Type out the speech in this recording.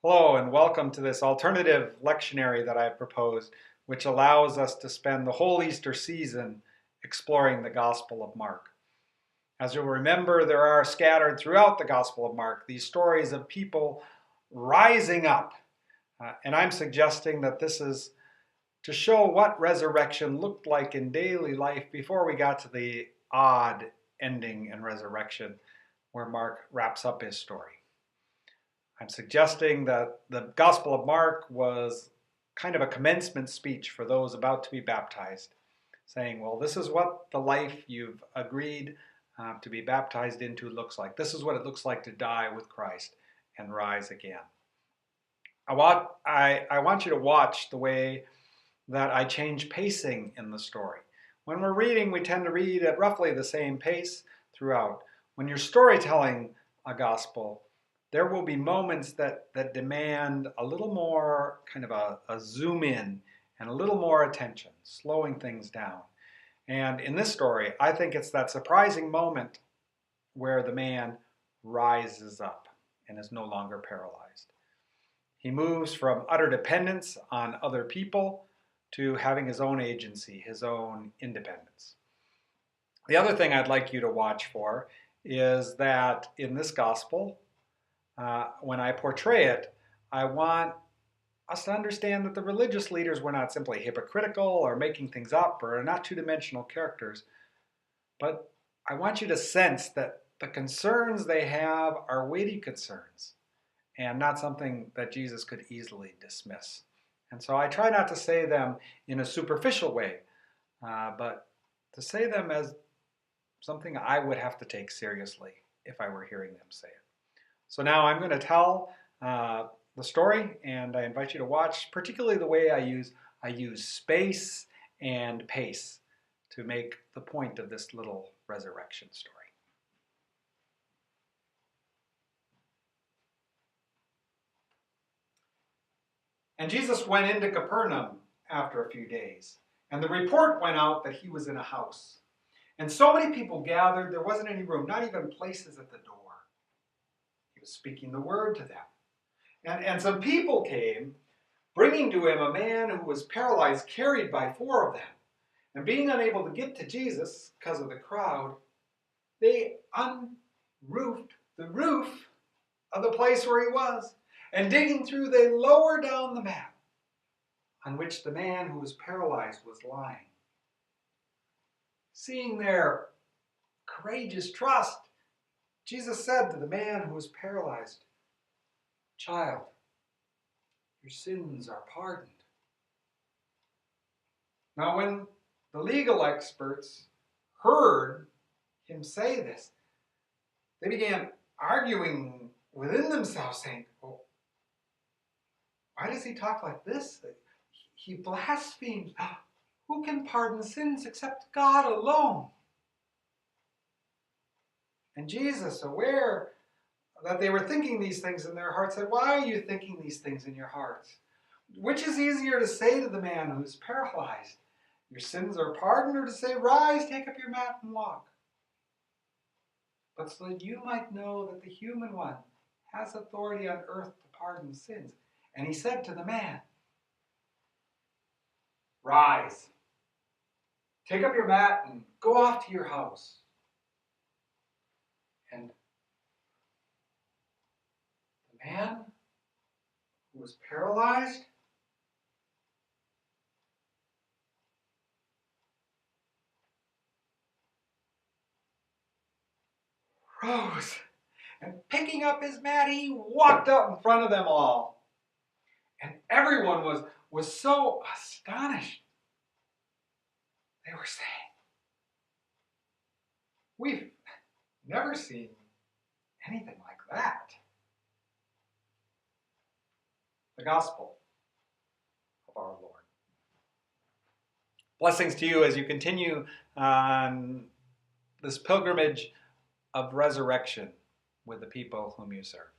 Hello and welcome to this alternative lectionary that I've proposed, which allows us to spend the whole Easter season exploring the Gospel of Mark. As you'll remember, there are scattered throughout the Gospel of Mark these stories of people rising up. And I'm suggesting that this is to show what resurrection looked like in daily life before we got to the odd ending and resurrection where Mark wraps up his story. I'm suggesting that the Gospel of Mark was kind of a commencement speech for those about to be baptized, saying, well, this is what the life you've agreed to be baptized into looks like. This is what it looks like to die with Christ and rise again. I want you to watch the way that I change pacing in the story. When we're reading, we tend to read at roughly the same pace throughout. When you're storytelling a gospel, there will be moments that demand a little more kind of a zoom in and a little more attention, slowing things down. And in this story, I think it's that surprising moment where the man rises up and is no longer paralyzed. He moves from utter dependence on other people to having his own agency, his own independence. The other thing I'd like you to watch for is that in this gospel, when I portray it, I want us to understand that the religious leaders were not simply hypocritical or making things up or not two-dimensional characters, but I want you to sense that the concerns they have are weighty concerns and not something that Jesus could easily dismiss. And so I try not to say them in a superficial way, but to say them as something I would have to take seriously if I were hearing them say it. So now I'm going to tell the story, and I invite you to watch, particularly the way I use space and pace to make the point of this little resurrection story. And Jesus went into Capernaum after a few days, and the report went out that he was in a house. And so many people gathered, there wasn't any room, not even places at the door. He was speaking the word to them. And some people came, bringing to him a man who was paralyzed, carried by four of them. And being unable to get to Jesus because of the crowd, they unroofed the roof of the place where he was. And digging through, they lowered down the mat on which the man who was paralyzed was lying. Seeing their courageous trust, Jesus said to the man who was paralyzed, "Child, your sins are pardoned." Now, when the legal experts heard him say this, they began arguing within themselves, saying, "Well, why does he talk like this? He blasphemes. Who can pardon sins except God alone?" And Jesus, aware that they were thinking these things in their hearts, said, "Why are you thinking these things in your hearts? Which is easier to say to the man who's paralyzed, 'Your sins are pardoned,' or to say, 'Rise, take up your mat and walk'? But so that you might know that the human one has authority on earth to pardon sins." And he said to the man, "Rise, take up your mat and go off to your house." And the man who was paralyzed rose, and picking up his mat, he walked out in front of them all. And everyone was so astonished. They were saying, "We've never seen anything like that." The Gospel of our Lord. Blessings to you as you continue on this pilgrimage of resurrection with the people whom you serve.